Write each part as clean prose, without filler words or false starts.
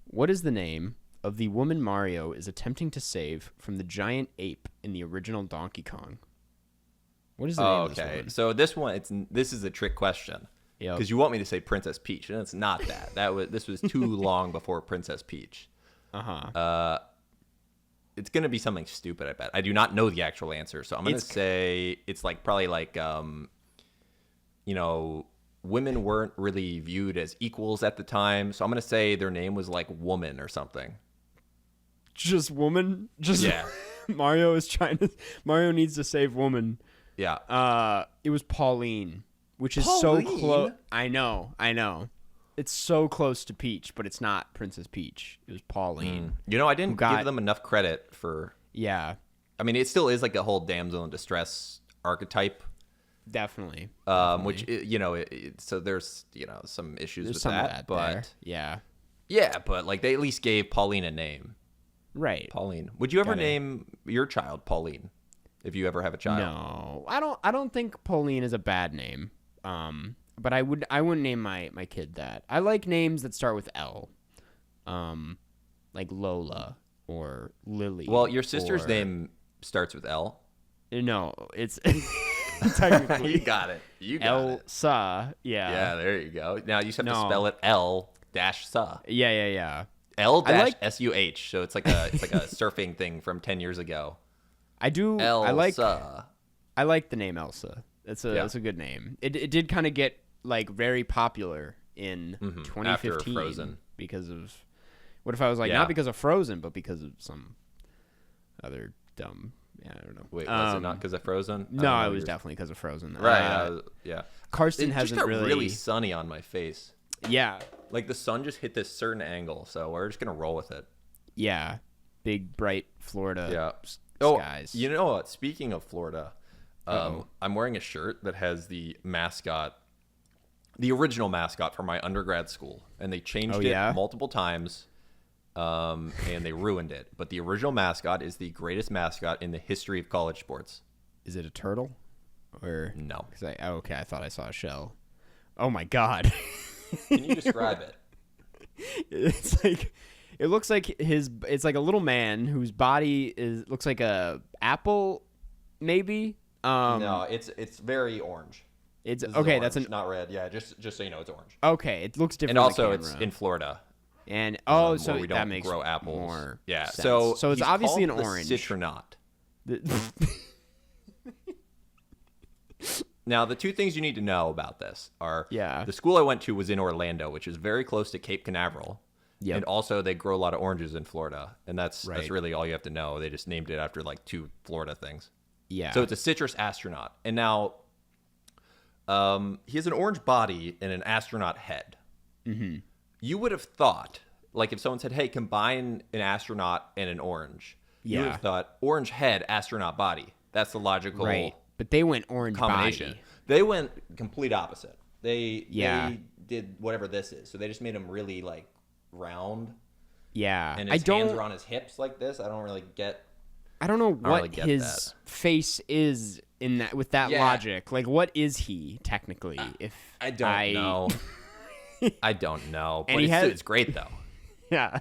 What is the name of the woman Mario is attempting to save from the giant ape in the original Donkey Kong? What is the name of this Okay, woman? so this is a trick question Yep. because you want me to say Princess Peach, and it's not that. This was too long before Princess Peach. Uh-huh. It's gonna be something stupid, I bet. I do not know the actual answer, so I'm gonna It's- say it's like probably like women weren't really viewed as equals at the time, so I'm gonna say their name was like Woman or something. Just woman? Just Yeah. Mario needs to save woman. Yeah. It was Pauline, which is so Pauline? close. I know. It's so close to Peach, but it's not Princess Peach. It was Pauline. I didn't got- give them enough credit for. Yeah, I mean, it still is like a whole damsel in distress archetype. definitely. Which so there's some issues There's with some that, of that but there. Yeah. yeah, but like they at least gave Pauline a name. Right. Pauline. Would you ever Gotta- name your child Pauline? If you ever have a child? No, I don't think Pauline is a bad name. But I wouldn't name my kid that. I like names that start with L. Like Lola or Lily. Well, your sister's or- name starts with L. No, it's You technically got it. You got it. Elsa. Yeah. Yeah, there you go. Now you just have to No. spell it L-sa. Yeah. L-SUH. So it's like a surfing thing from 10 years ago. I Elsa. like the name Elsa. It's Yeah. a good name. It did kind of get like very popular in 2015 after Frozen. because of what if I was like Yeah. not because of Frozen but because of some other dumb I don't know. Wait, was it not because of Frozen? I No, don't know it what was you're- definitely because of Frozen. Right. Yeah. Karsten It just hasn't got really, really sunny on my face. Yeah. Like the sun just hit this certain angle, so we're just gonna roll with it. Yeah. Big bright Florida Yeah. skies. You know what? Speaking of Florida, Uh-oh. I'm wearing a shirt that has the mascot, the original mascot from my undergrad school, and they changed yeah? it multiple times, and they ruined it. But the original mascot is the greatest mascot in the history of college sports. Is it a turtle? Or No. okay, I thought I saw a shell. Oh my god. Can you describe it? It's like it looks like it's like a little man whose body looks like a apple maybe. No, it's very orange. It's This is okay, orange, that's an not red. Yeah, just so you know, it's orange. okay, it looks different And on the also, it's camera. in Florida. And where so we that don't makes grow apples. more Yeah, sense. so it's he's obviously an called the orange. Citronaut. The- Now, the two things you need to know about this are Yeah. the school I went to was in Orlando, which is very close to Cape Canaveral. Yep. And also, they grow a lot of oranges in Florida. And that's Right. really all you have to know. They just named it after like two Florida things. yeah. So it's a citrus astronaut. And now, he has an orange body and an astronaut head. Mm-hmm. You would have thought, like if someone said, hey, combine an astronaut and an orange. You would Yeah. have thought, orange head, astronaut body. That's the logical right. But they went orange combination. body. They went complete opposite. They did whatever this is. So they just made him really like round, Yeah. and I his hands don't are on his hips like this. I don't really get. I don't know don't what really get his that. face is in that with that Yeah. logic. Like what is he technically? If I don't know. I don't know. But And he it's great though. Yeah.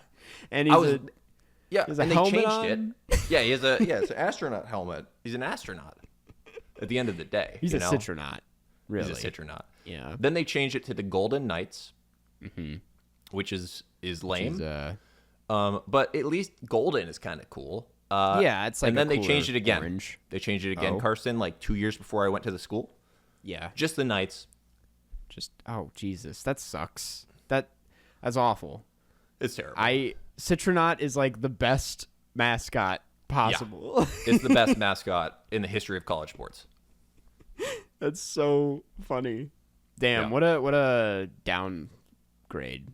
And he's Yeah, has a and they helmet changed on? it. Yeah, he has it's an astronaut helmet. He's an astronaut. At the end of the day, he's you a know? citronaut. Really. He's a citronaut. Yeah. Then they changed it to the Golden Knights, which is lame. He's, But at least golden is kind of cool. yeah, it's like and a then they cooler changed it again. orange. They changed it again, Oh. Carson, like 2 years before I went to the school. Yeah. Just the Knights. Just oh Jesus, that sucks. That's awful. It's terrible. Citronaut is like the best mascot possible. It's the best mascot in the history of college sports. That's so funny. Damn, Yeah. what a downgrade.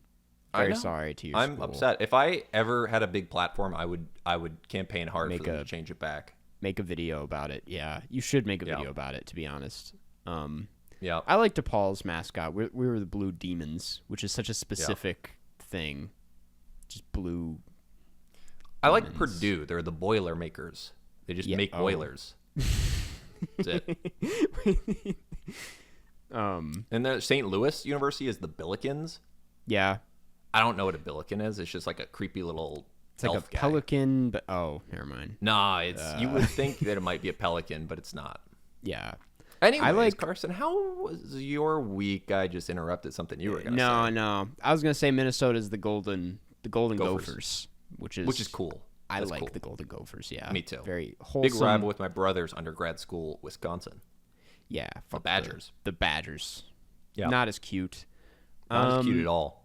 I Very know. sorry to your I'm school. upset. If I ever had a big platform, I would campaign hard Make for them a- to change it back. make a video about it. Yeah, you should make a Yeah. video about it. To be honest, Yeah. I like DePaul's mascot. We were the Blue Demons, which is such a specific thing. Just blue. I like demons. Purdue. They're the Boilermakers. They just make oh. boilers. That's it. And the St. Louis University is the Billikens. Yeah, I don't know what a Billiken is. It's just like a creepy little it's like elf a guy. pelican, but never mind. Nah, it's you would think that it might be a pelican, but it's not. Yeah. Anyways, Carson, how was your week? I just interrupted something you were going to say. No. I was gonna say Minnesota's the Golden Gophers. Gophers, which is cool. I That's like cool. the Golden Gophers. Yeah, Me too. Very wholesome. Big rival with my brother's undergrad school, Wisconsin. Yeah, fuck Badgers. The Badgers. Yeah. Not as cute. Not as cute at all.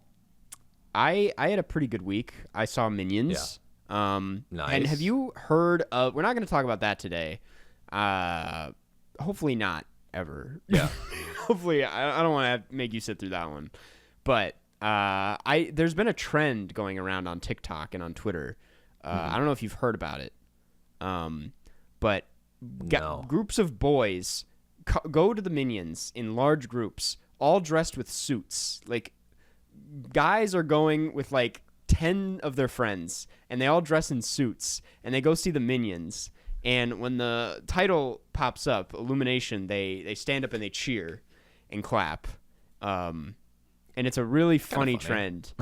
I had a pretty good week. I saw Minions. And Nice. have you heard of? We're not going to talk about that today. Hopefully not ever. Yeah. Hopefully, I don't want to make you sit through that one. But there's been a trend going around on TikTok and on Twitter. I don't know if you've heard about it. But No. groups of boys go to the Minions in large groups, all dressed with suits. Like, guys are going with like 10 of their friends, and they all dress in suits, and they go see the Minions. And when the title pops up, Illumination, they stand up and they cheer and clap. And it's a really funny trend.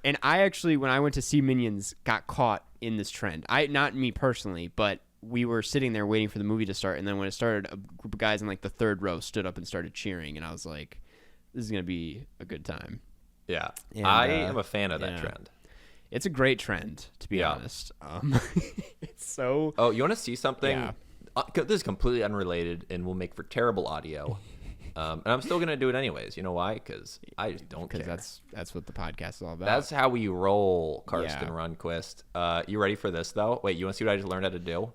And I actually, when I went to see Minions, got caught in this trend. Not me personally, but we were sitting there waiting for the movie to start, and then when it started, a group of guys in like the third row stood up and started cheering, and I was like, this is going to be a good time. Yeah. And, I am a fan of that yeah. trend. It's a great trend, to be Yeah. honest. It's so... Oh, you want to see something? Yeah. This is completely unrelated and will make for terrible audio. And I'm still going to do it anyways. You know why? Because I just don't care. Because that's what the podcast is all about. That's how we roll, Karsten Yeah. Runquist. You ready for this, though? Wait, you want to see what I just learned how to do?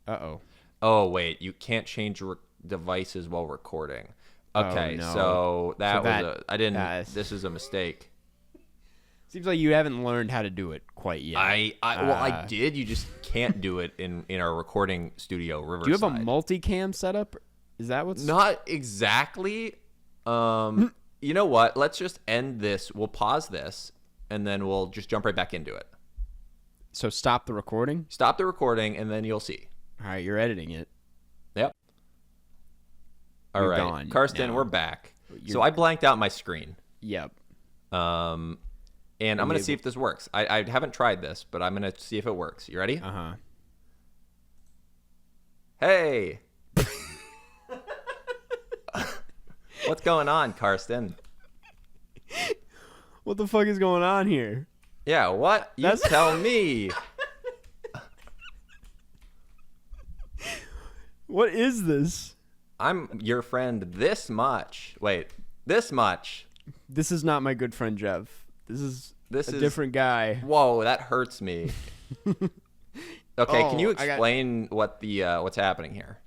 Uh-oh. Oh, wait. You can't change devices while recording. Okay, no. so that was I didn't. that's- This is a mistake. Seems like you haven't learned how to do it quite yet. I did. You just can't do it in our recording studio, Riverside. Do you have a multicam setup? Is that what's... Not exactly. You know what? Let's just end this. We'll pause this, and then we'll just jump right back into it. So stop the recording? Stop the recording, and then you'll see. All right, you're editing it. Yep. All You're right, gone Karsten, now. we're back. You're- So I blanked out my screen. Yep. And I'm going to see if this works. I haven't tried this, but I'm going to see if it works. You ready? Uh-huh. Hey. What's going on, Karsten? What the fuck is going on here? Yeah, what? You That's- tell me. What is this? I'm your friend this much. Wait, this much. This is not my good friend Jeff. This is a is- different guy. Whoa, that hurts me. Okay, can you I got- explain what the what's happening here?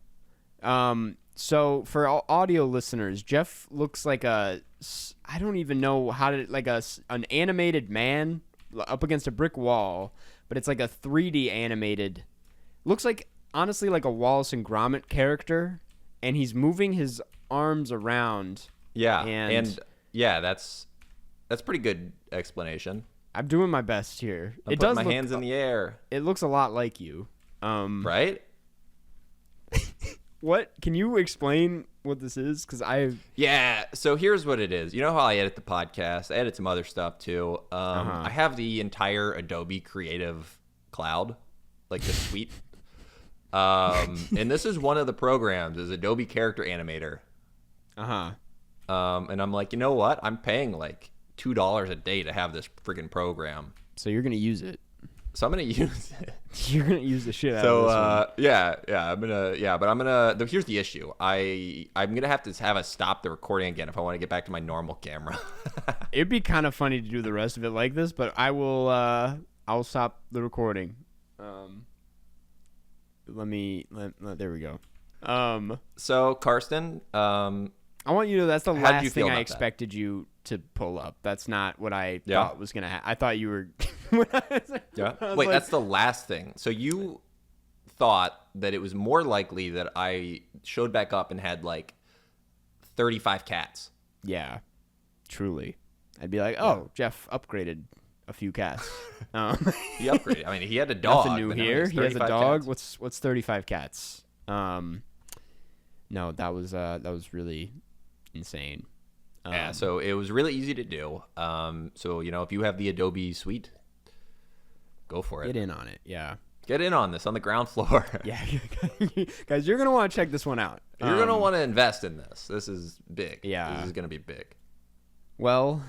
So for all audio listeners, Jeff looks like I don't even know how to, like an animated man up against a brick wall, but it's like a 3D animated. Looks like, honestly, like a Wallace and Gromit character, and he's moving his arms around. Yeah, And- yeah, that's pretty good explanation. I'm doing my best here. I'm It putting does my look, hands in the air, It looks a lot like you. right? What? Can you explain what this is? Because Yeah, so here's what it is. You know how I edit the podcast? I edit some other stuff too. I have the entire Adobe Creative Cloud, like the suite. And this is one of the programs, is Adobe Character Animator. And I'm like, you know what? I'm paying like $2 a day to have this friggin' program. So you're gonna use it. So I'm gonna use it. You're gonna use the shit out of this one. But I'm gonna. Here's the issue. I'm gonna have to stop the recording again if I want to get back to my normal camera. It'd be kind of funny to do the rest of it like this, but I will. I'll stop the recording. There we go. So Karsten, I want you to. That's the How did you last feel thing I about that? expected you to pull up. That's not what I Yeah? thought was gonna happen. I thought you were. when I was- yeah. I was Wait, like- that's the last thing. So you thought that it was more likely that I showed back up and had like 35 cats. Yeah, truly. I'd be like, oh, Jeff upgraded a few cats. He upgraded. I mean, he had a dog. Nothing new but now here. has He has a 35 dog. cats. What's 35 cats? No, that was really insane. Yeah, so it was really easy to do. So, if you have the Adobe Suite, go for it. Get in on it. Yeah. Get in on this on the ground floor. Yeah. Guys, you're going to want to check this one out. You're going to want to invest in this. This is big. Yeah. This is going to be big. Well,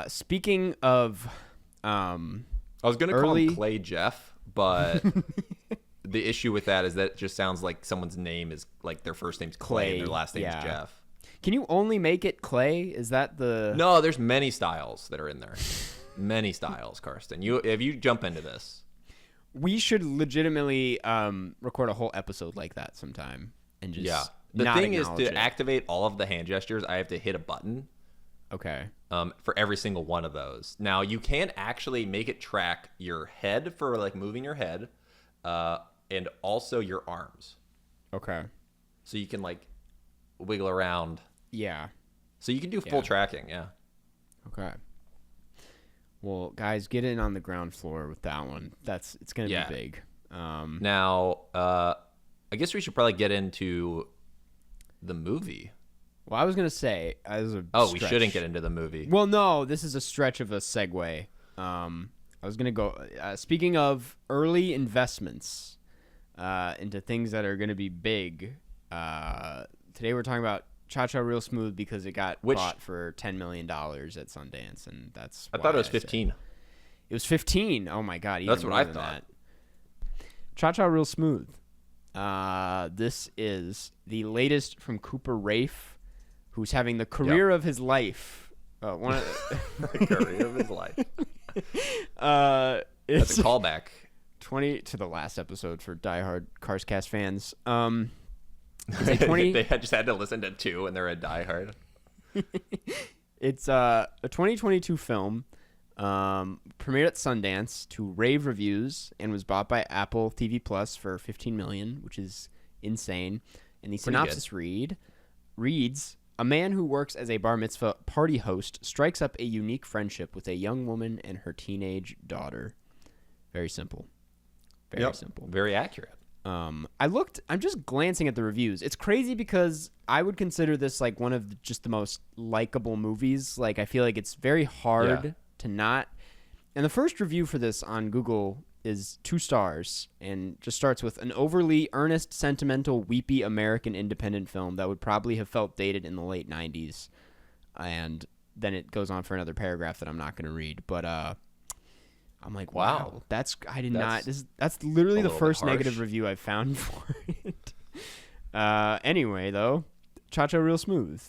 speaking of I was going to call early- him Clay Jeff, but the issue with that is that it just sounds like someone's name is like their first name's Clay and their last name's yeah. Jeff. Can you only make it Clay? Is that the No, there's many styles that are in there. Many styles, Karsten. If you jump into this. We should legitimately record a whole episode like that sometime and just Yeah. The not thing is, acknowledge to it. activate all of the hand gestures, I have to hit a button Okay. for every single one of those. Now, you can actually make it track your head for like moving your head and also your arms. Okay. So you can like wiggle around. Yeah. So you can do full tracking, yeah. Okay. Well, guys, get in on the ground floor with that one. It's going to Yeah. be big. Now, I guess we should probably get into the movie. Well, I was going to say as a Oh, we stretch- shouldn't get into the movie. Well, no, this is a stretch of a segue. I was going to go speaking of early investments into things that are going to be big. Today we're talking about Cha-Cha Real Smooth because it got bought for $10 million at Sundance, and that's I why thought it was said- 15. It was 15. Oh my god, even That's what more I than thought. that. Cha-Cha Real Smooth. This is the latest from Cooper Raiff, who's having the career of his life. One of The career of his life. That's That's a callback. 20 to the last episode for diehard Carscast fans. It's a 20 They just had to listen to 2 and they're a diehard. It's a 2022 film, premiered at Sundance to rave reviews and was bought by Apple TV Plus for $15 million, which is insane. And the synopsis reads, a man who works as a bar mitzvah party host strikes up a unique friendship with a young woman and her teenage daughter. Very simple. Very simple. Very accurate. I'm just glancing at the reviews. It's crazy because I would consider this like one of just the most likable movies. Like, I feel like it's very hard to not. And the first review for this on Google is 2 stars and just starts with an overly earnest, sentimental, weepy American independent film that would probably have felt dated in the late 90s. And then it goes on for another paragraph that I'm not going to read. But, I'm like, wow, that's literally the little first bit harsh. negative review I've found for it. Anyway, though, Cha-Cha Real Smooth.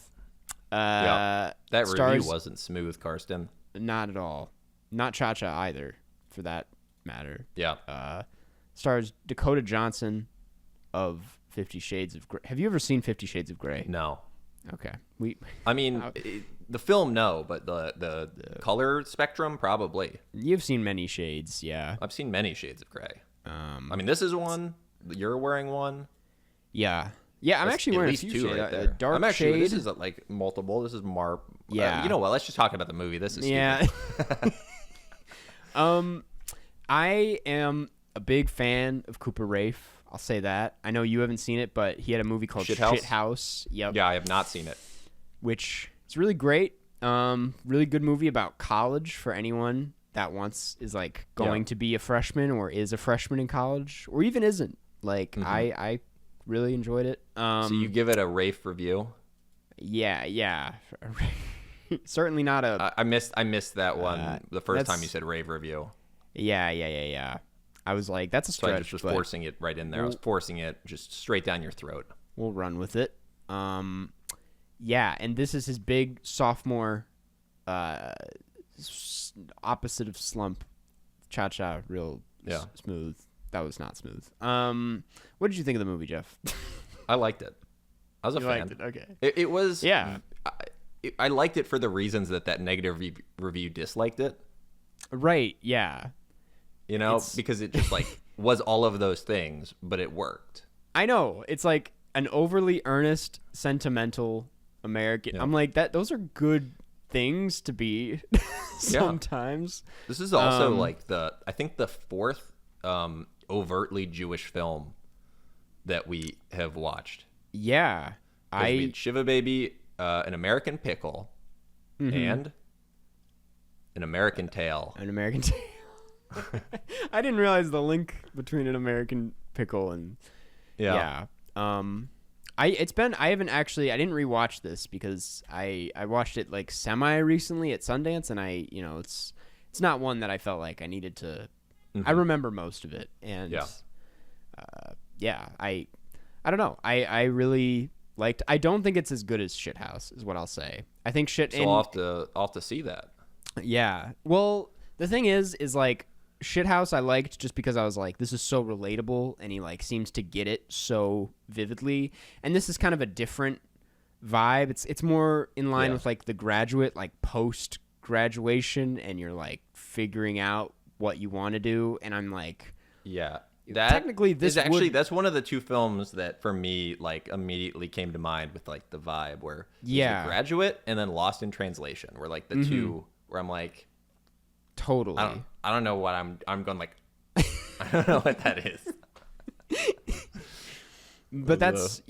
That stars, review wasn't smooth, Karsten. Not at all. Not Cha-Cha either, for that matter. Yeah. Stars Dakota Johnson of 50 Shades of Grey. Have you ever seen 50 Shades of Grey? No. Okay. I mean, the film, no, but the color spectrum, probably. You've seen many shades, yeah. I've seen many shades of gray. I mean, this is one. You're wearing one. Yeah. Yeah, I'm That's actually at wearing a least few 2 shades. right there. A dark I'm actually, shade. This is like multiple. This is Yeah. You know what? Let's just talk about the movie. This is Yeah. I am a big fan of Cooper Raiff. I'll say that. I know you haven't seen it, but he had a movie called Shithouse? Shithouse. Yep. Yeah, I have not seen it. Which is really great. Really good movie about college for anyone that is like going to be a freshman or is a freshman in college or even isn't. Like I really enjoyed it. So you give it a Rafe review? Yeah. Certainly not a. I missed that one the first time that's- you said rave review. Yeah. I was like, that's a So stretch. I just was but forcing it right in there. I was forcing it just straight down your throat. we'll run with it. Yeah, and this is his big sophomore opposite of slump. Cha-Cha Real Smooth. That was not smooth. What did you think of the movie, Jeff? I liked it. I was a You fan. liked it, okay. It was. Yeah. I liked it for the reasons that negative review disliked it. Right, yeah. You know, because it just like was all of those things, but it worked. I know. It's like an overly earnest, sentimental American. Yeah. I'm like that. Those are good things to be sometimes. This is also like I think the fourth overtly Jewish film that we have watched. Yeah. 'Cause we had Shiva Baby, An American Pickle, and An American Tail. An American Tail. I didn't realize the link between An American Pickle and Yeah. I haven't actually, I didn't rewatch this because I watched it like semi recently at Sundance, and it's not one that I felt like I needed to. I remember most of it, and I don't know. I really liked. I don't think it's as good as Shithouse, is what I'll say. I think I'll have to see that. Yeah. Well, the thing is like Shithouse I liked just because I was like, this is so relatable, and he like seems to get it so vividly. And this is kind of a different vibe. It's more in line with like The Graduate, like post graduation, and you're like figuring out what you want to do. And I'm like, technically this is actually that's one of the two films that for me like immediately came to mind with like the vibe where The Graduate and then Lost in Translation were like the two where I'm like, totally. I don't know what I'm going like. I don't know what that is. But that's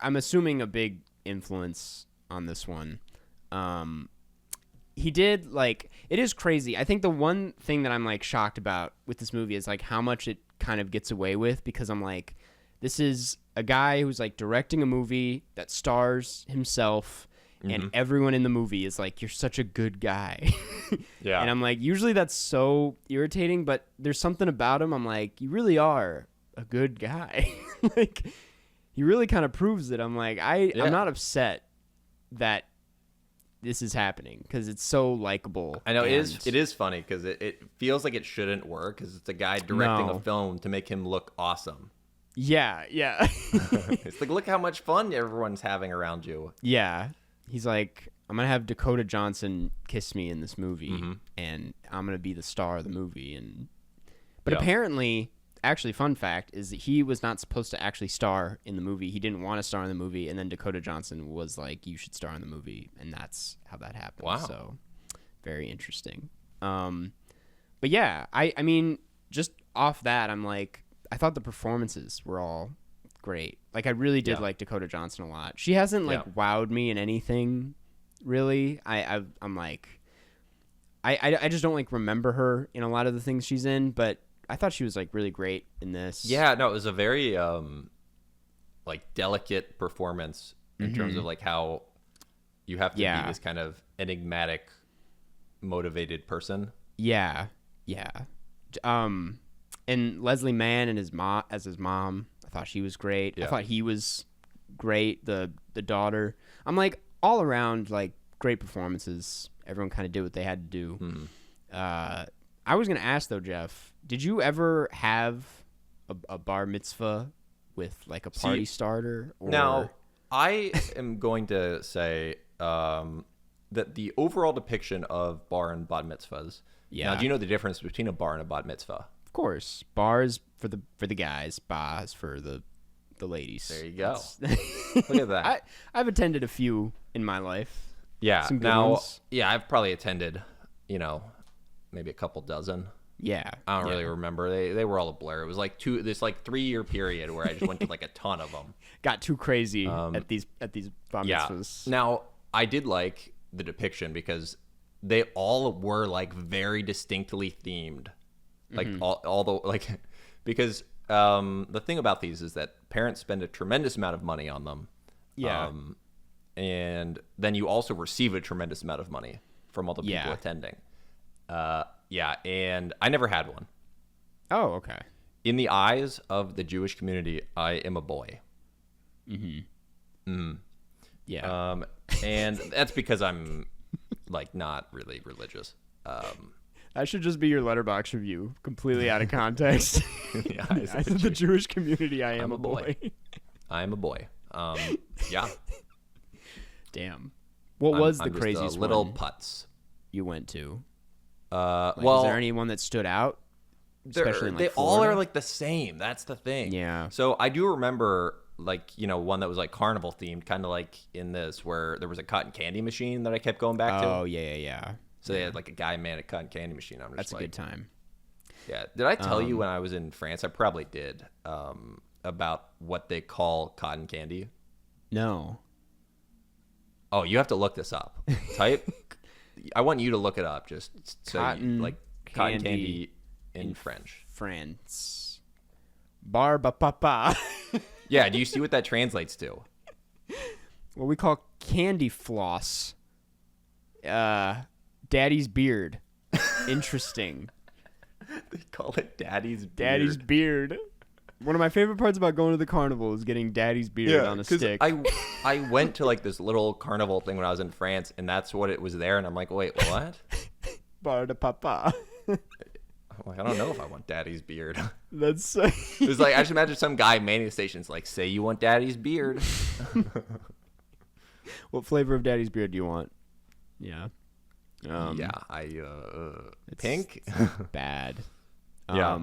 I'm assuming a big influence on this one. He did like, it is crazy. I think the one thing that I'm like shocked about with this movie is like how much it kind of gets away with, because I'm like, this is a guy who's like directing a movie that stars himself. And everyone in the movie is like, you're such a good guy. Yeah. And I'm like, usually that's so irritating, but there's something about him. I'm like, you really are a good guy. Like, he really kind of proves it. I'm like, I'm not upset that this is happening because it's so likable. I know it is funny because it feels like it shouldn't work because it's a guy directing a film to make him look awesome. Yeah. It's like, look how much fun everyone's having around you. Yeah. He's like, I'm going to have Dakota Johnson kiss me in this movie, and I'm going to be the star of the movie. But apparently, actually, fun fact, is that he was not supposed to actually star in the movie. He didn't want to star in the movie, and then Dakota Johnson was like, you should star in the movie, and that's how that happened. Wow. So, very interesting. But yeah, I mean, just off that, I'm like, I thought the performances were all great. Like, I really did like Dakota Johnson a lot. She hasn't like wowed me in anything really. I'm like, I just don't like remember her in a lot of the things she's in, but I thought she was like really great in this. Yeah, no, it was a very like delicate performance in terms of like how you have to be this kind of enigmatic, motivated person. Yeah. And Leslie Mann and his mom I thought she was great. I thought he was great. The daughter. I'm like, all around like great performances. Everyone kind of did what they had to do. I was gonna ask though, Jeff, did you ever have a bar mitzvah with like a party starter? Or... Now, I am going to say that the overall depiction of bar and bat mitzvahs. Yeah. Now, do you know the difference between a bar and a bat mitzvah? Of course, bars for the guys, bars for the ladies. There you go. Look at that. I've attended a few in my life. Yeah. Some good now, ones. I've probably attended, maybe a couple dozen. Yeah. I don't really remember. They were all a blur. It was like 3-year period where I just went to like a ton of them. Got too crazy at these bar mitzvahs. Now, I did like the depiction because they all were like very distinctly themed. Like all the like, because the thing about these is that parents spend a tremendous amount of money on them. Yeah. And then you also receive a tremendous amount of money from all the people attending. And I never had one. Oh, okay. In the eyes of the Jewish community, I am a boy. Yeah. And that's because I'm like not really religious. That should just be your Letterboxd review, completely out of context. As the Jewish community, I am a boy. I am a boy. Yeah. Damn. What was the craziest little one putz you went to? Well, is there anyone that stood out? especially in, like, they all Florida. are like the same. That's the thing. Yeah. So I do remember like, one that was like carnival themed, kind of like in this, where there was a cotton candy machine that I kept going back to. Oh yeah. So they had like a guy man at cotton candy machine. I'm just That's a like, good time. yeah. Did I tell you when I was in France? I probably did. About what they call cotton candy. No. Oh, you have to look this up. Type. I want you to look it up, just so Cotton like cotton candy in French. France. Barba papa. Yeah. Do you see what that translates to? What we call candy floss. Daddy's beard. Interesting. They call it Daddy's beard. Daddy's beard. One of my favorite parts about going to the carnival is getting Daddy's beard on a 'cause stick. I went to like this little carnival thing when I was in France, and that's what it was there. And I'm like, wait, what? Barba papa. I'm like, I don't know if I want Daddy's beard. That's so... It was like, I just imagine some guy manning the stations like, say you want Daddy's beard. What flavor of Daddy's beard do you want? Yeah. Yeah, pink. Bad. Yeah.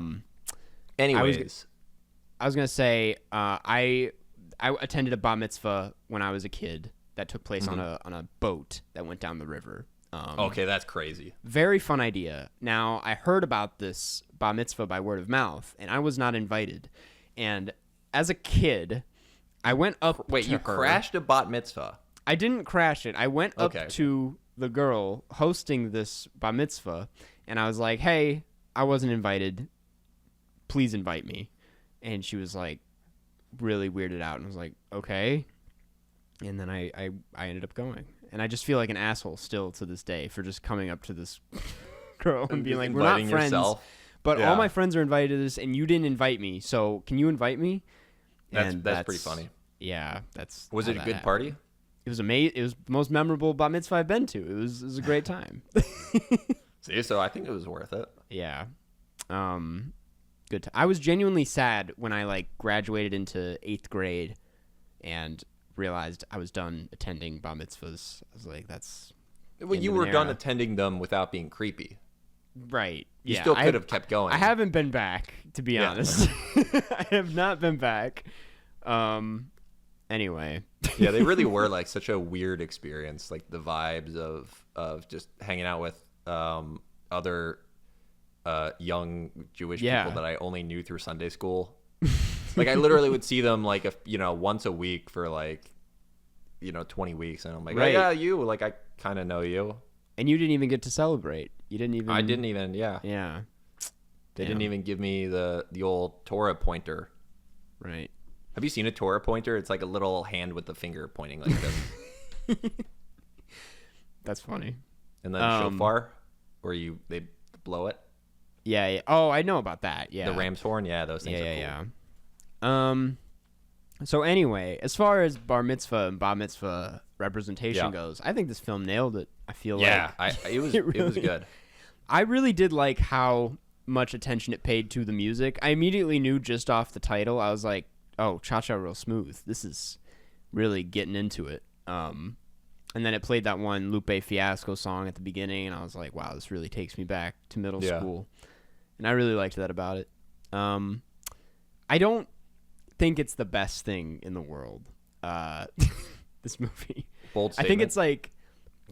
Anyways, I was gonna say I attended a bar mitzvah when I was a kid that took place on a boat that went down the river. okay, that's crazy. Very fun idea. Now I heard about this bar mitzvah by word of mouth, and I was not invited. And as a kid, I went up. Wait, to you her. crashed a bat mitzvah? I didn't crash it. I went up Okay. to the girl hosting this bar mitzvah, and I was like, "Hey, I wasn't invited. Please invite me." And she was like, really weirded out, and was like, "Okay." And then I ended up going, and I just feel like an asshole still to this day for just coming up to this girl and being like, "We're not Inviting friends, yourself. but Yeah. all my friends are invited to this, and you didn't invite me. So can you invite me?" That's And pretty funny. Yeah, that's. Was how it a that good happened. party? It was amazing. It was the most memorable bar mitzvah I've been to. It was a great time. See, so I think it was worth it. Yeah. Good. I was genuinely sad when I like graduated into 8th grade and realized I was done attending bar mitzvahs. I was like, that's Well, End you of were an done era. attending them without being creepy. right. You Yeah, still I- could have kept going. I haven't been back, to be Yeah. honest. I have not been back. Anyway. Yeah, they really were like such a weird experience. Like the vibes of just hanging out with other young Jewish Yeah. people that I only knew through Sunday school. Like I literally would see them like once a week for like 20 weeks, and I'm like, Right. oh, yeah, you like I kind of know you. And you didn't even get to celebrate. You didn't even. I didn't even. Yeah, Yeah. they didn't Damn. even give me the old Torah pointer. Right. Have you seen a Torah pointer? It's like a little hand with the finger pointing like this, That's funny. and then Um, shofar, where they blow it. Yeah. Oh, I know about that. Yeah. The ram's horn, yeah, those things are cool. Yeah. So anyway, as far as bar mitzvah and bar mitzvah representation Yeah. goes, I think this film nailed it. I feel Yeah, like it was It it was really- good. I really did like how much attention it paid to the music. I immediately knew just off the title. I was like, "Oh, Cha-Cha Real Smooth. This is really getting into it." And then it played that one Lupe Fiasco song at the beginning, and I was like, "Wow, this really takes me back to middle Yeah. school." And I really liked that about it. I don't think it's the best thing in the world. This movie. Bold I statement. think it's like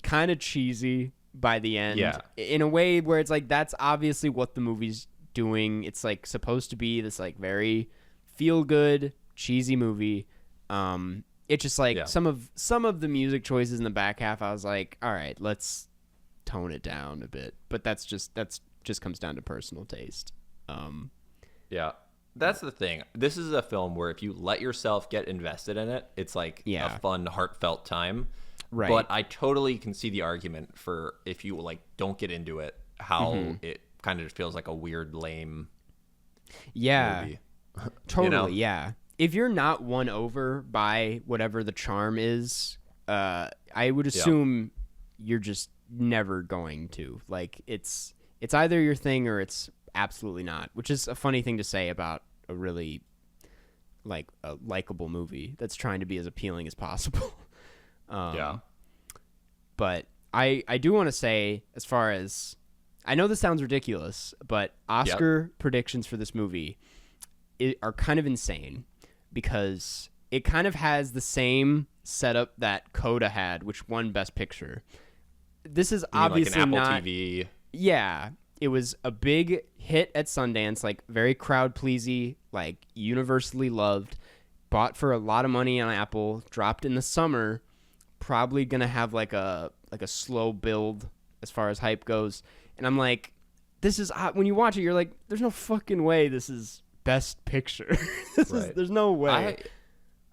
kind of cheesy by the end. Yeah. In a way where it's like that's obviously what the movie's doing. It's like supposed to be this like very feel good, cheesy movie. It's just like Yeah. some of the music choices in the back half I was like, all right, let's tone it down a bit. But that's just comes down to personal taste. Yeah. That's the thing. This is a film where if you let yourself get invested in it, it's like Yeah. a fun, heartfelt time. Right. But I totally can see the argument for if you like don't get into it, how Mm-hmm. it kind of just feels like a weird, lame Yeah. movie. Totally, know? yeah. If you're not won over by whatever the charm is, I would assume you're just never going to. Like it's either your thing or it's absolutely not, which is a funny thing to say about a really like a likable movie that's trying to be as appealing as possible. Yeah. But I do want to say, as far as I know this sounds ridiculous, but Oscar predictions for this movie are kind of insane because it kind of has the same setup that Coda had, which won Best Picture. This is obviously like an Apple not. TV. Yeah, it was a big hit at Sundance, like very crowd pleasing, like universally loved. Bought for a lot of money on Apple, dropped in the summer. Probably gonna have like a slow build as far as hype goes. And I'm like, this is when you watch it, you're like, there's no fucking way this is Best Picture. There's no way.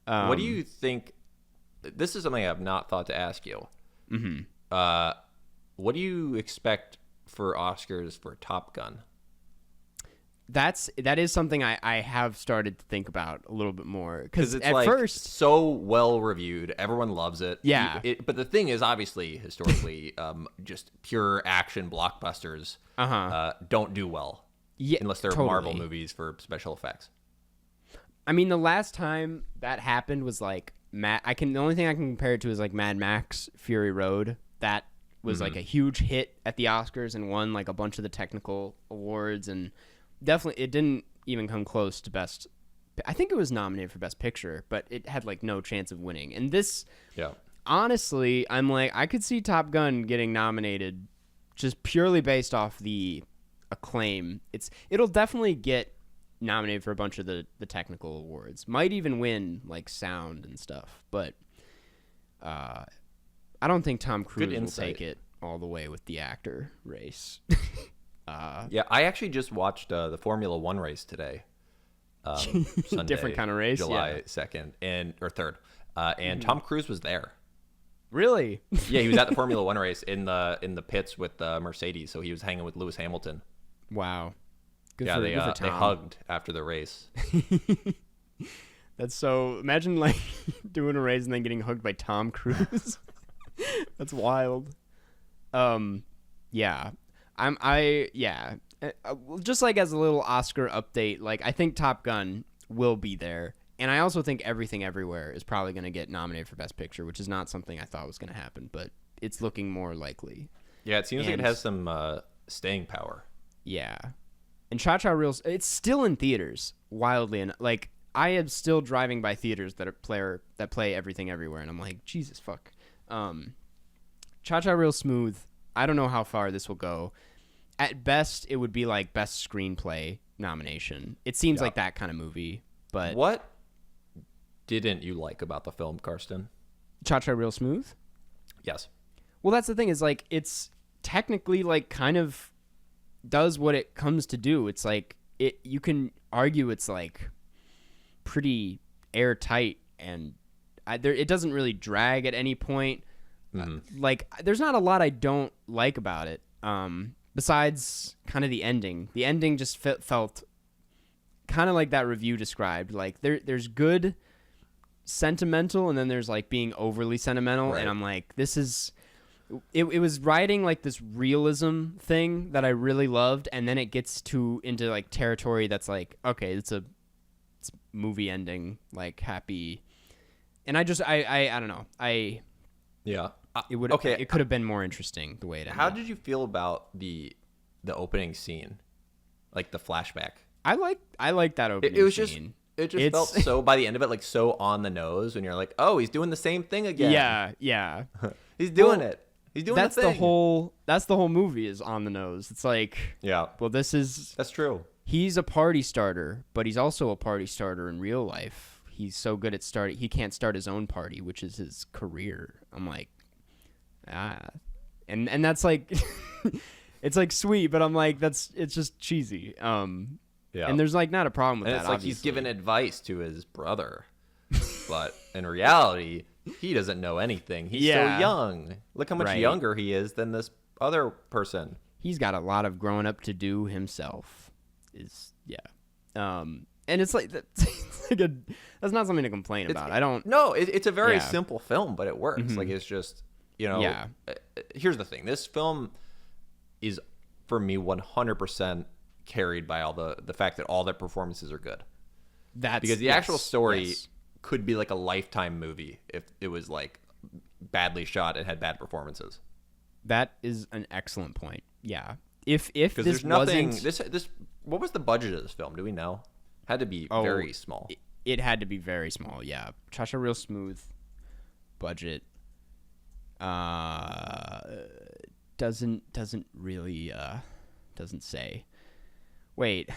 What do you think? This is something I've not thought to ask you. Mm-hmm. What do you expect for Oscars for Top Gun? That is something I have started to think about a little bit more because it's at like first so well reviewed, everyone loves it. Yeah. But the thing is, obviously, historically, just pure action blockbusters don't do well unless they're totally. Marvel movies for special effects. I mean, the last time that happened was like the only thing I can compare it to is like Mad Max Fury Road. That was like a huge hit at the Oscars and won like a bunch of the technical awards, and definitely it didn't even come close to Best. I think it was nominated for Best Picture, but it had like no chance of winning. And this, honestly, I'm like, I could see Top Gun getting nominated just purely based off the acclaim. It'll definitely get nominated for a bunch of the technical awards. Might even win like sound and stuff, but I don't think Tom Cruise will take it all the way with the actor race. Yeah, I actually just watched the Formula One race today. Sunday, different kind of race, July 2nd or 3rd, and Tom Cruise was there. Really? Yeah, he was at the Formula One race in the pits with Mercedes, so he was hanging with Lewis Hamilton. Wow. Good yeah, for, they good for Tom. they hugged after the race. That's so. Imagine like doing a race and then getting hugged by Tom Cruise. That's wild. Yeah. Just like as a little Oscar update, like I think Top Gun will be there, and I also think Everything Everywhere is probably going to get nominated for Best Picture, which is not something I thought was going to happen, but it's looking more likely. Yeah, it seems like it has some staying power. Yeah, and Cha Cha Reels, it's still in theaters. Wildly, and like I am still driving by theaters that play Everything Everywhere, and I'm like, Jesus fuck. Cha Cha Real Smooth. I don't know how far this will go. At best, it would be like Best Screenplay nomination. It seems like that kind of movie. But what didn't you like about the film, Karsten? Cha Cha Real Smooth? Yes. Well, that's the thing is like it's technically like kind of does what it comes to do. It's like you can argue it's like pretty airtight and it doesn't really drag at any point. Like there's not a lot I don't like about it. Besides kind of the ending. The ending just felt kind of like that review described. Like there's good sentimental and then there's like being overly sentimental. Right. And I'm like, this is it was writing like this realism thing that I really loved, and then it gets into like territory that's like, okay, it's movie ending, like happy. And I don't know. It could have been more interesting the way it ended. How did you feel about the opening scene, like the flashback? I like that opening. It was scene. It just felt so by the end of it like so on the nose, and you're like, oh, he's doing the same thing again. Yeah. He's doing it. He's doing that's the thing. That's the whole movie is on the nose. It's like, well, that's true. He's a party starter, but he's also a party starter in real life. He's so good at starting, he can't start his own party, which is his career. I'm like, and that's like, it's like sweet, but I'm like, it's just cheesy. And there's like not a problem with that. It's like obviously. He's giving advice to his brother, but in reality, he doesn't know anything. He's so young. Look how much younger he is than this other person. He's got a lot of growing up to do himself. And it's like that's not something to complain about. I don't. No, it's a very simple film, but it works. Mm-hmm. Like it's just Yeah. Here's the thing. This film is for me 100% carried by all the fact that all their performances are good. Because the actual story could be like a Lifetime movie if it was like badly shot and had bad performances. That is an excellent point. Yeah. If Because this there's nothing. wasn't, This what was the budget of this film? Do we know? Had to be very small. it had to be very small. Yeah, Cha-Cha Real Smooth budget. Doesn't really doesn't say. Wait,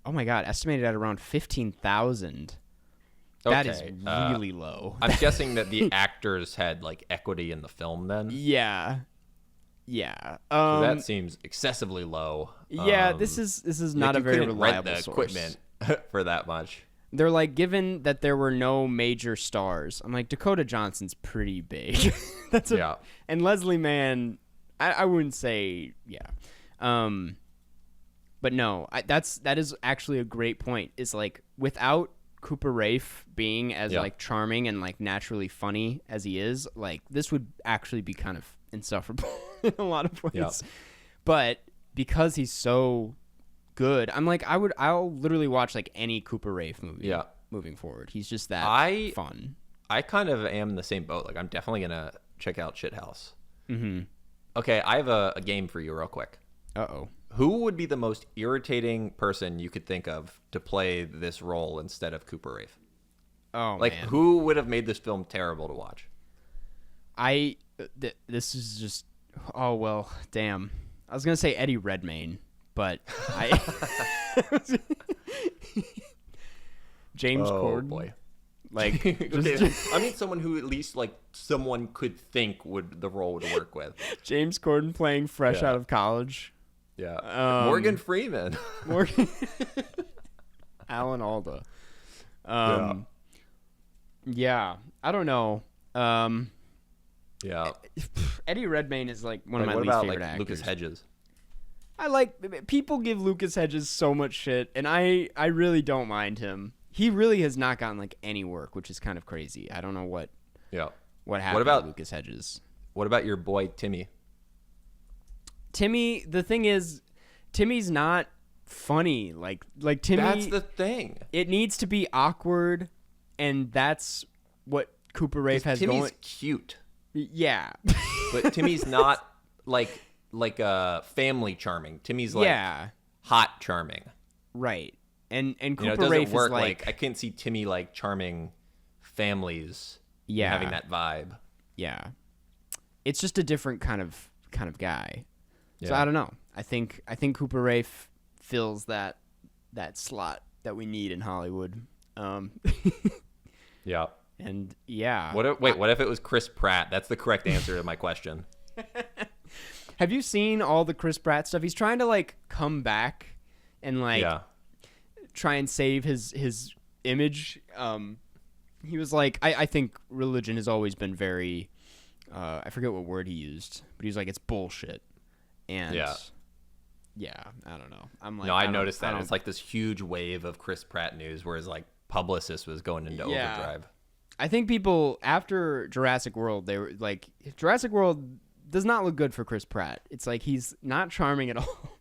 oh my God, estimated at around 15,000. That is really low. I'm guessing that the actors had like equity in the film then. Yeah. Yeah. That seems excessively low. Yeah, this is not a very reliable rent the source. equipment for that much. They're like, given that there were no major stars, I'm like, Dakota Johnson's pretty big. Yeah. And Leslie Mann, I wouldn't say, yeah. But no, that is actually a great point. Is like, without Cooper Raiff being as like charming and like naturally funny as he is, like this would actually be kind of insufferable in a lot of ways. Yeah. But because he's so good, I'm like, I'll literally watch like any Cooper Raiff movie. Yeah. Moving forward, he's just that fun. I kind of am in the same boat. Like, I'm definitely gonna check out Shithouse. Mm-hmm. Okay, I have a game for you, real quick. Uh-oh. Who would be the most irritating person you could think of to play this role instead of Cooper Raiff? Oh, like, man. who would have made this film terrible to watch? This is just, oh, well, damn. I was going to say Eddie Redmayne, but James Corden. Boy. Like, I mean, someone who at least, like, someone could think the role would work with. James Corden playing fresh out of college. Yeah. Morgan Freeman. Alan Alda. Yeah. I don't know. Yeah. Eddie Redmayne is like one of my what least about, favorite like, actors. Lucas Hedges? I like, people give Lucas Hedges so much shit, and I really don't mind him. He really has not gotten like any work, which is kind of crazy. I don't know what happened to Lucas Hedges. What about your boy Timmy? Timmy, the thing is, Timmy's not funny. Like Timmy. That's the thing. It needs to be awkward, and that's what Cooper Raiff has Timmy's going. cute. Yeah. But Timmy's not like family charming. Timmy's like hot charming. Right. And Cooper it doesn't Raiff work is like I can't see Timmy like charming families. Yeah. Having that vibe. Yeah. It's just a different kind of guy. Yeah. So I don't know. I think Cooper Raiff fills that slot that we need in Hollywood. Yeah. And yeah. What if it was Chris Pratt? That's the correct answer to my question. Have you seen all the Chris Pratt stuff? He's trying to like come back and like try and save his image. He was like, I think religion has always been very, I forget what word he used, but he was like, it's bullshit. And yeah, I don't know. I'm like, no, I noticed that. It's like this huge wave of Chris Pratt news where his like publicist was going into overdrive. I think people after Jurassic World, they were like, Jurassic World does not look good for Chris Pratt. It's like he's not charming at all.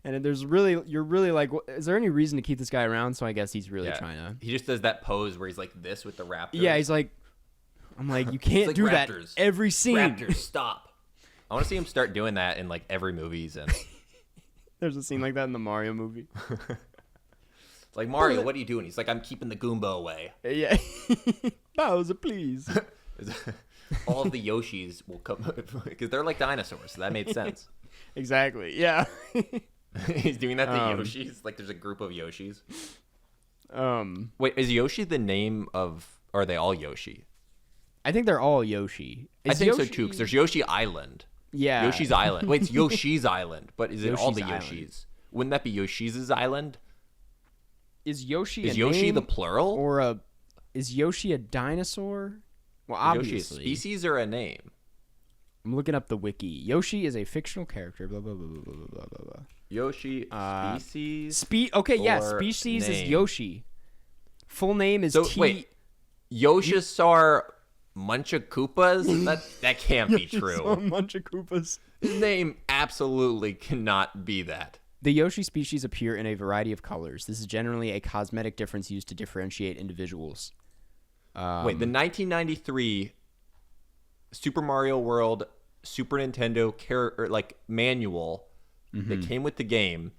And you're really like, is there any reason to keep this guy around? So I guess he's really trying to. He just does that pose where he's like this with the raptors. Yeah, he's like, I'm like, you can't like do raptors. that every scene. Raptors, stop. I want to see him start doing that in like every movie he's in. There's a scene like that in the Mario movie. It's like, Mario, what are you doing? He's like, I'm keeping the Goomba away. Yeah. Bowser, please. All of the Yoshis will come because they're like dinosaurs, so that made sense. Exactly. Yeah. He's doing that to Yoshis. Like, there's a group of Yoshis. Wait, is Yoshi the name of? Or are they all Yoshi? I think they're all Yoshi. I think so too, because there's Yoshi Island. Yeah. Yoshi's Island. Wait, it's Yoshi's Island, but is it all the Yoshi's Yoshis? Island. Wouldn't that be Yoshi's Island? Is Yoshi Is a Yoshi name the plural? or is Yoshi a dinosaur? Well, obviously. Yoshi a species or a name? I'm looking up the wiki. Yoshi is a fictional character. Blah blah blah blah blah blah blah blah. Yoshi species. Okay, yeah, or species name? is Yoshi. Full name is Wait, Yoshisar Munchakoopas? That can't be true. Munchakoopas. His name absolutely cannot be that. The Yoshi species appear in a variety of colors. This is generally a cosmetic difference used to differentiate individuals. Wait, the 1993 Super Mario World Super Nintendo manual that came with the game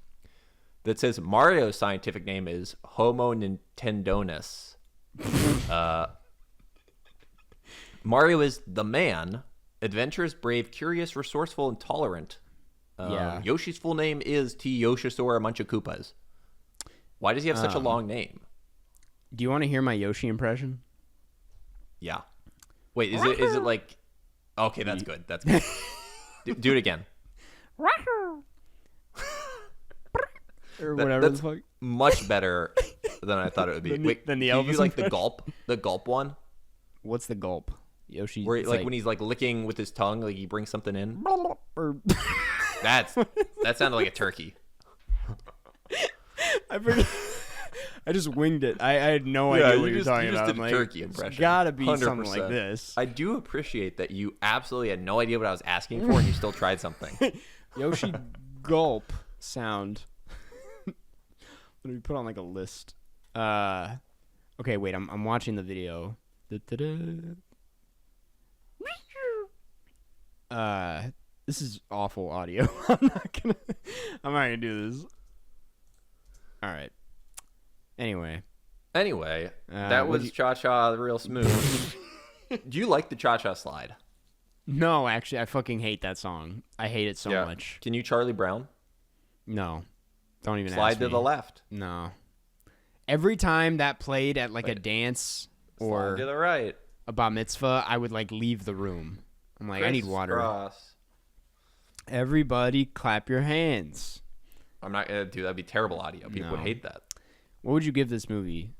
that says Mario's scientific name is Homo Nintendonus. Mario is the man, adventurous, brave, curious, resourceful, and tolerant. Yeah. Yoshi's full name is T. Yoshizora Munchakoopas. Why does he have such a long name? Do you want to hear my Yoshi impression? Yeah. Wait, is it like... Okay, that's good. That's good. Do it again. Or whatever That's the fuck. much better than I thought it would be. Wait, than the do you Elvis like impression? the gulp one? What's the gulp? Yoshi. Where it's like when he's like licking with his tongue, like he brings something in. or That sounded like a turkey. I forget. I just winged it. I had no idea what you're talking about. Did I'm a like, turkey it's impression. gotta be 100%. something like this. I do appreciate that you absolutely had no idea what I was asking for, and you still tried something. Yoshi gulp sound. Let me put on like a list. Okay, wait. I'm watching the video. This is awful audio. I'm not gonna do this. All right. Anyway, That was Cha-Cha Real Smooth. Do you like the Cha-Cha slide? no, actually, I fucking hate that song. I hate it so much. Can you Charlie Brown? No, don't even Slide ask to me. the left. No. Every time that played at like a dance or Slide to the right. a bar mitzvah, I would like leave the room. I'm like, I need water. Crisscross. Everybody clap your hands. I'm not gonna do that'd be terrible audio. People would No. hate that. What would you give this movie?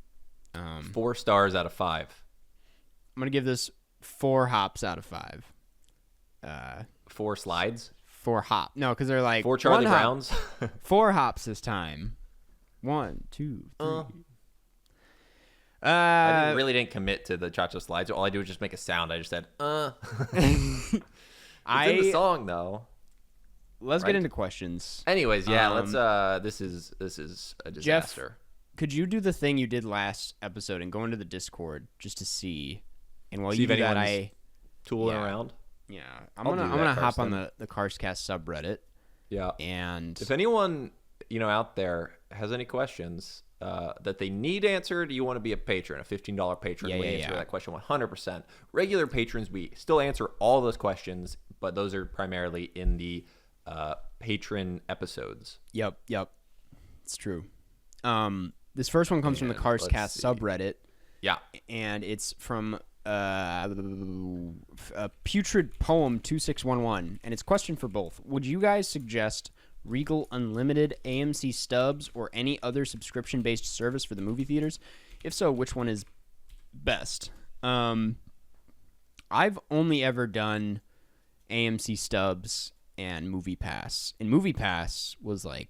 4 stars out of 5. I'm gonna give this 4 hops out of 5. 4 slides. 4 hop. No, because they're like 4 Charlie one hop. Browns. 4 hops this time. 1, 2, 3. I really didn't commit to the cha-cha slides. All I do is just make a sound. I just said, It's in the song though. Let's right? get into questions. Anyways, yeah, let's this is a disaster. Could you do the thing you did last episode and go into the Discord just to see? And while See you if do that, anyone's tooling yeah. around. Yeah, I'll I'm do gonna that, hop on Karsten. the Carscast subreddit, Yeah. and If anyone, out there has any questions that they need answered, you want to be a patron, a $15 patron, we answer that question 100%. Regular patrons, we still answer all those questions, but those are primarily in the patron episodes. Yep, it's true. This first one comes from the And Carscast let's see. subreddit, Yeah. and it's from Putrid Poem 2611, and it's a question for both. Would you guys suggest Regal Unlimited, AMC Stubs, or any other subscription-based service for the movie theaters? If so, which one is best? I've only ever done AMC Stubs and Movie Pass, and Movie Pass was like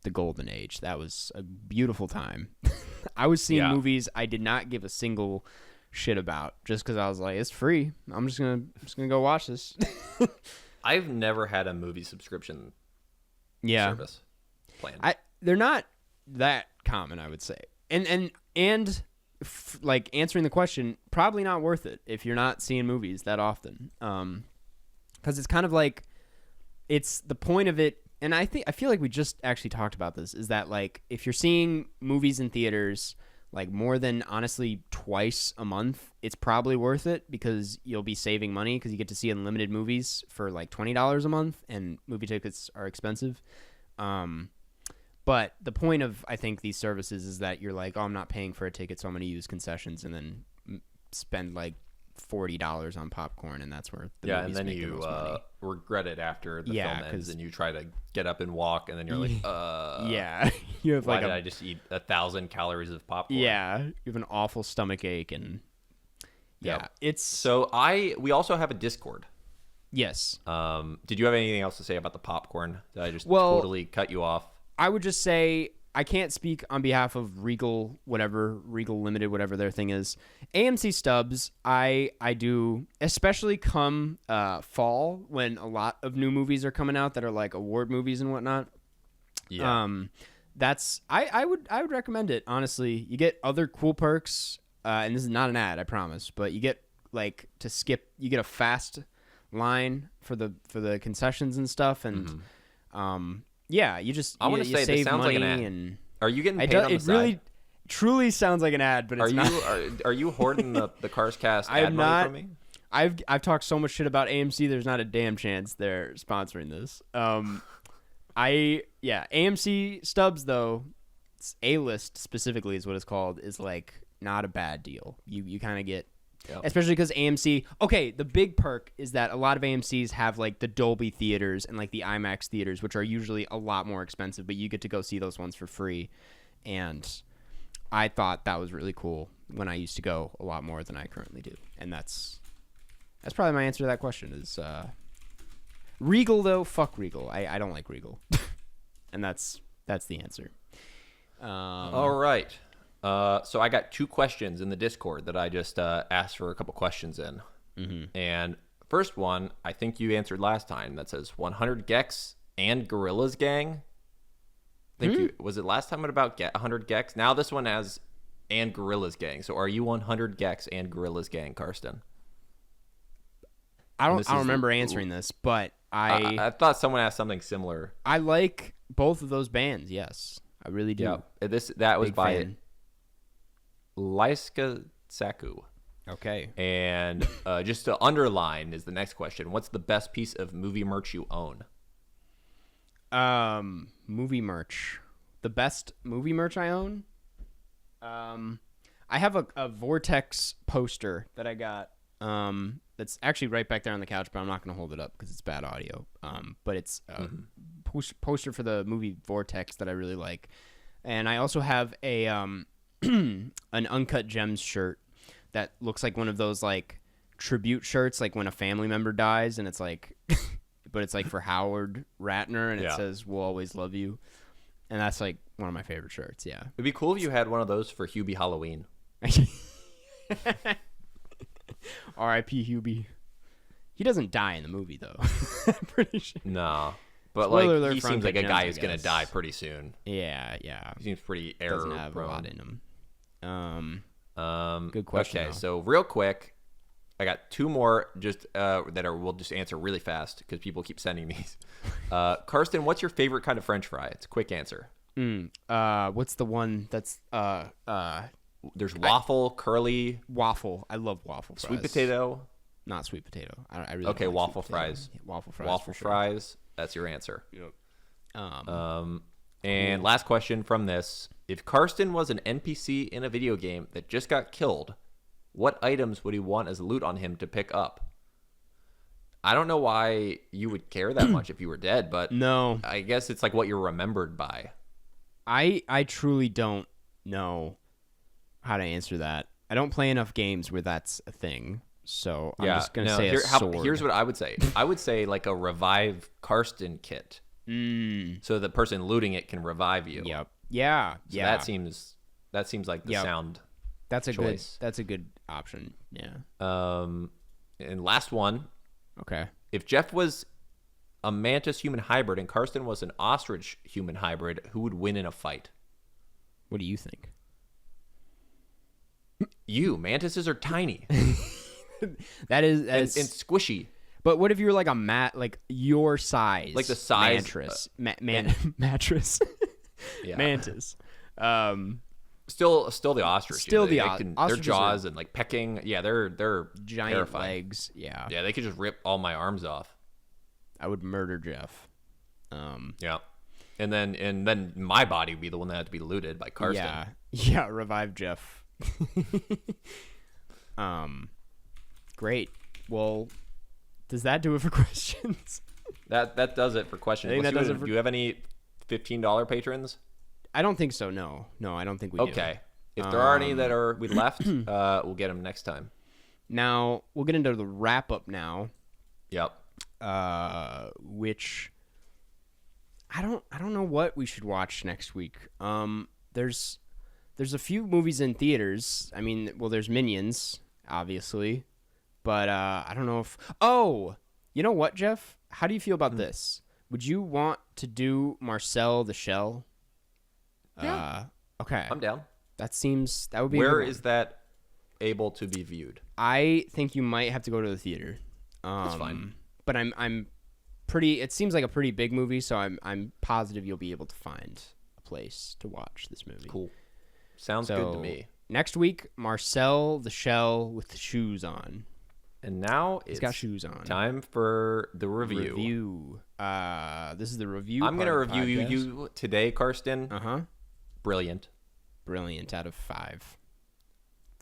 the golden age. That was a beautiful time. I was seeing movies I did not give a single shit about just because I was like, it's free. I'm just gonna go watch this. I've never had a movie subscription service plan. They're not that common, I would say. And like answering the question, probably not worth it if you're not seeing movies that often. Because it's kind of like, it's the point of it. And I feel like we just actually talked about this, is that like if you're seeing movies in theaters like more than honestly twice a month, it's probably worth it because you'll be saving money because you get to see unlimited movies for like $20 a month, and movie tickets are expensive. But the point of, I think, these services is that you're like, oh, I'm not paying for a ticket, so I'm going to use concessions and then spend like $40 on popcorn, and that's where the movies and then make the you most money. regret it after the film ends, and you try to get up and walk, and then you're like, yeah, you have why like did I just eat 1,000 calories of popcorn? Yeah, you have an awful stomach ache, and it's So we also have a Discord. yes. Did you have anything else to say about the popcorn? Did I just Well, totally cut you off? I would just say I can't speak on behalf of Regal Limited, whatever their thing is. AMC Stubs, I do, especially come fall when a lot of new movies are coming out that are like award movies and whatnot. Yeah. That's I would recommend it, honestly. You get other cool perks, and this is not an ad, I promise, but you get like you get a fast line for the concessions and stuff, and Yeah, you just I want to you say this save sounds money like an ad. and Are you getting I paid do, on the it side? really truly sounds like an ad, but it's not. Are you hoarding the Cars Cast I'm ad money not. from me? I've talked so much shit about AMC. There's not a damn chance they're sponsoring this. AMC Stubs though, it's A-list specifically is what it's called. Is like not a bad deal. You kind of get. Yep. Especially because AMC, okay, the big perk is that a lot of AMCs have like the Dolby theaters and like the IMAX theaters, which are usually a lot more expensive, but you get to go see those ones for free. And I thought that was really cool when I used to go a lot more than I currently do. And that's probably my answer to that question is Regal, though. Fuck Regal. I don't like Regal. And that's the answer. All right. So I got 2 questions in the Discord that I just asked for a couple questions in. Mm-hmm. And first one, I think you answered last time. That says 100 Gex and Gorillas Gang. Was it last time about 100 Gex? Now this one has and Gorillas Gang. So are you 100 Gex and Gorillas Gang, Karsten? I don't remember answering this, but I thought someone asked something similar. I like both of those bands. Yes, I really do. Yeah, that was Big by fan. Lyska Saku. Okay. And just to underline is the next question. What's the best piece of movie merch you own? Movie merch. The best movie merch I own? I have a Vortex poster that I got. That's actually right back there on the couch, but I'm not going to hold it up because it's bad audio. But it's a poster for the movie Vortex that I really like. And I also have a an Uncut Gems shirt that looks like one of those like tribute shirts, like when a family member dies, and it's like, but it's like for Howard Ratner, and it says "We'll always love you," and that's like one of my favorite shirts. Yeah, it'd be cool if you had one of those for Hubie Halloween. R.I.P. Hubie. He doesn't die in the movie though. I'm pretty sure. No, but Spoiler like alert he for seems like a Uncut guy Gems, who's I gonna guess. die pretty soon. Yeah. He seems pretty Doesn't have error a lot prone. in him. Good question. Okay, though. so real quick, I got 2 more just we'll just answer really fast because people keep sending these. Karsten, what's your favorite kind of French fry? It's a quick answer. What's the one that's There's waffle, curly, waffle? I love waffle fries. sweet potato. Not sweet potato. I really Okay, don't like waffle sweet potato. fries. Yeah, waffle fries. Waffle for sure. fries. That's your answer. Yep. And last question from this. If Karsten was an NPC in a video game that just got killed, what items would he want as loot on him to pick up? I don't know why you would care that much if you were dead, but No, I guess it's like what you're remembered by. I truly don't know how to answer that. I don't play enough games where that's a thing, so I'm just gonna say a sword. Here's what I would say. I would say like a revive Karsten kit, so the person looting it can revive you. Yep. Yeah. So yeah. that seems like the Yep. sound. That's a choice. That's a good option. Yeah. And last one. Okay. If Jeff was a mantis human hybrid and Karsten was an ostrich human hybrid, who would win in a fight? What do you think? You. Mantises are tiny That is and squishy. But what if you were like like your size, Like the size- mattress, mattress, Yeah. mantis? Still the ostrich. Still They the can- their ostriches jaws and like pecking. Yeah, they're Giant terrifying. legs. Yeah. Yeah, they could just rip all my arms off. I would murder Jeff. Yeah, and then my body would be the one that had to be looted by Karsten. Yeah. Revive Jeff. Great. Well, does that do it for questions? That does it for questions. I think that does it for- Do you have any $15 patrons? I don't think so. No, I don't think we do. Okay. If there are any that are we left, we'll get them next time. Now we'll get into the wrap up now. Yep. Which I don't know what we should watch next week. There's a few movies in theaters. I mean, well, there's Minions, obviously, but I don't know if. Oh, you know what, Jeff? How do you feel about this? Would you want to do Marcel the Shell? Yeah. Okay. I'm down. That would be. a Where good is one. that able to be viewed? I think you might have to go to the theater. That's fine. But I'm It seems like a pretty big movie, so I'm positive you'll be able to find a place to watch this movie. Cool. Sounds good to me. Next week, Marcel the Shell with shoes on. And now He's got shoes on. Time for the review. This is the review. I'm going to review you today, Karsten. Uh-huh. Brilliant. Brilliant out of 5.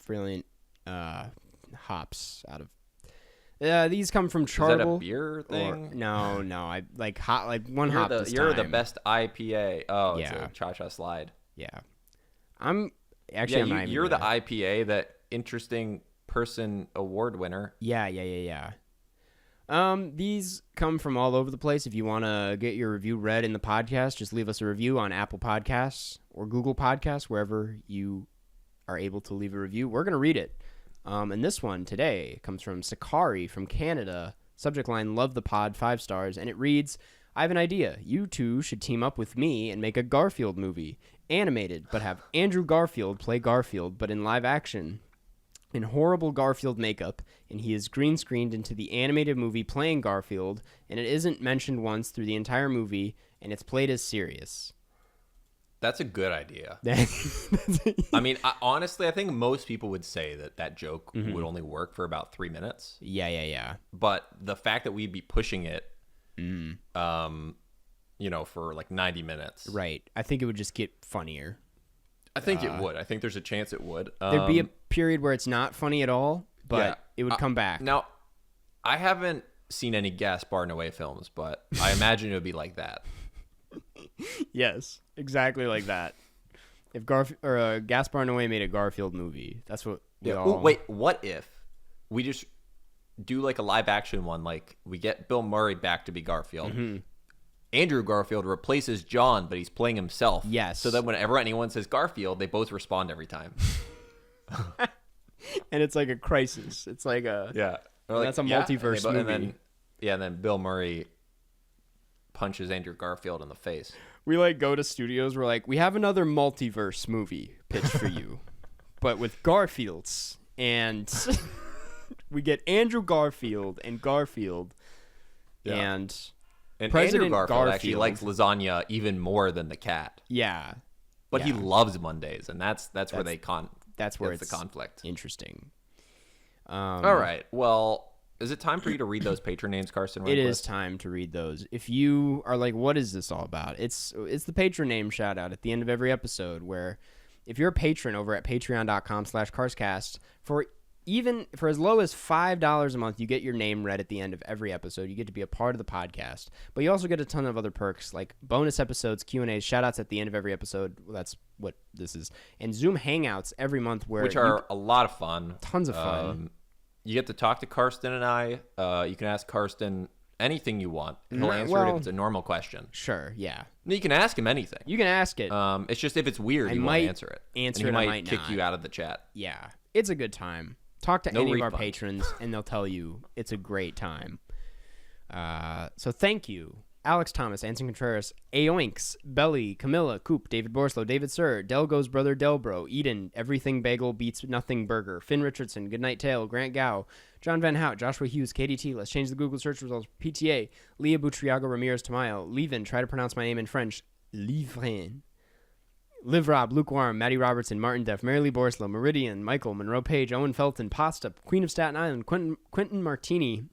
Brilliant hops out of. These come from Charble. Is that a beer thing? No. I like hot, like one hop this You're time. the best IPA. Oh, Yeah. It's a Cha-Cha Slide. Yeah. I'm not You're even the gonna- IPA, that interesting person award winner. Yeah. These come from all over the place. If you want to get your review read in the podcast, just leave us a review on Apple Podcasts or Google Podcasts, wherever you are able to leave a review. We're going to read it. And this one today comes from Sakari from Canada. Subject line, love the pod, 5 stars. And it reads, I have an idea. You two should team up with me and make a Garfield movie. Animated, but have Andrew Garfield play Garfield, but in live action. In horrible Garfield makeup, and he is green screened into the animated movie playing Garfield, and it isn't mentioned once through the entire movie, and it's played as serious. That's a good idea. I mean, honestly, I think most people would say that joke would only work for about 3 minutes. Yeah. But the fact that we'd be pushing it, for like 90 minutes. Right. I think it would just get funnier. I think it would. I think there's a chance it would. There'd be a period where it's not funny at all, but yeah. it would come back. Now, I haven't seen any Gaspar Noé films, but I imagine it would be like that. Yes, exactly like that. If Gaspar Noé made a Garfield movie, that's what we all... Ooh, wait, what if we just do like a live action one? Like we get Bill Murray back to be Garfield. Andrew Garfield replaces John, but he's playing himself. Yes. So that whenever anyone says Garfield, they both respond every time. And it's like a crisis. It's like a... Yeah. That's a multiverse movie. And then Bill Murray punches Andrew Garfield in the face. We like go to studios. We're like, we have another multiverse movie pitched for you, but with Garfields, and we get Andrew Garfield and Garfield, and President Andrew Garfield actually Garfield. likes lasagna even more than the cat, yeah, but he yeah. loves Mondays, and that's where they that's where it's it's the conflict. Interesting. All right. Well, is it time for you to read those patron names, Carson? It is time to read those. If you are like, what is this all about? It's the patron name shout out at the end of every episode, where if you're a patron over at patreon.com/carscast, for as low as $5 a month, you get your name read at the end of every episode. You get to be a part of the podcast, but you also get a ton of other perks like bonus episodes, Q&As, shout outs at the end of every episode. Well, that's what this is. And Zoom Hangouts every month, which are a lot of fun. Tons of fun. You get to talk to Karsten and I. You can ask Karsten anything you want. He'll answer it if it's a normal question. Sure, yeah. You can ask him anything. You can ask it. It's just if it's weird, you won't answer it. And he might kick you out of the chat. Yeah, it's a good time. Talk to any of our patrons, and they'll tell you it's a great time. So thank you. Alex Thomas, Anson Contreras, Aoinks, Belly, Camilla, Coop, David Borslow, David Sir, Delgo's brother Delbro, Eden, Everything Bagel Beats Nothing Burger, Finn Richardson, Goodnight Tail, Grant Gow, John Van Hout, Joshua Hughes, KDT, Let's Change the Google search results, PTA, Leah Butriago Ramirez Tamayo, Levin, try to pronounce my name in French, Livrin, Liv Rob, Lukewarm, Maddie Robertson, Martin Deff, Mary Lee Borslow, Meridian, Michael, Monroe Page, Owen Felton, Pasta, Queen of Staten Island, Quentin Martini,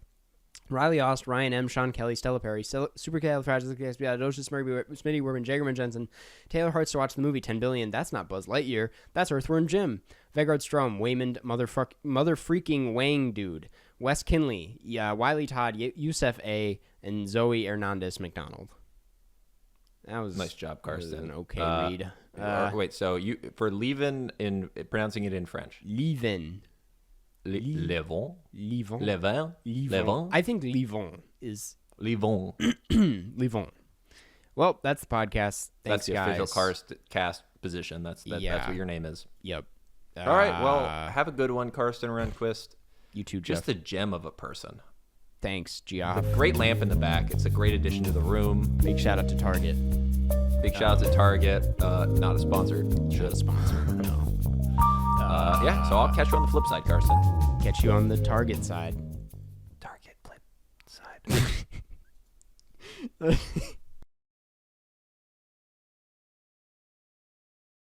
Riley Ost, Ryan M., Sean Kelly, Stella Perry, Supercalifragilisticexpialidocious, Smitty, Werman, Jagerman Jensen, Taylor Hartz to watch the movie 10 Billion, that's not Buzz Lightyear, that's Earthworm Jim, Vegard Strom, Waymond, Mother Freaking Wang Dude, Wes Kinley, Wiley Todd, Yusef A., and Zoe Hernandez McDonald. That was nice job, Karsten. An okay read. Wait, so you for Levin in pronouncing it in French? Levin. Levon. Levon. Levin. Levon. I think Levon is Levon. Levon. Well, that's the podcast. Thanks, that's the guys. official cast position. That's what your name is. Yep. All right. Well, have a good one, Karsten Renquist. You too, Jeff. Just a gem of a person. Thanks, Geoff. Great lamp in the back. It's a great addition to the room. Big shout out to Target. Big shout out to Target. Not a sponsored. Not a sponsor. No. Yeah. So I'll catch you on the flip side, Karsten. Catch you on the Target side. Target flip side.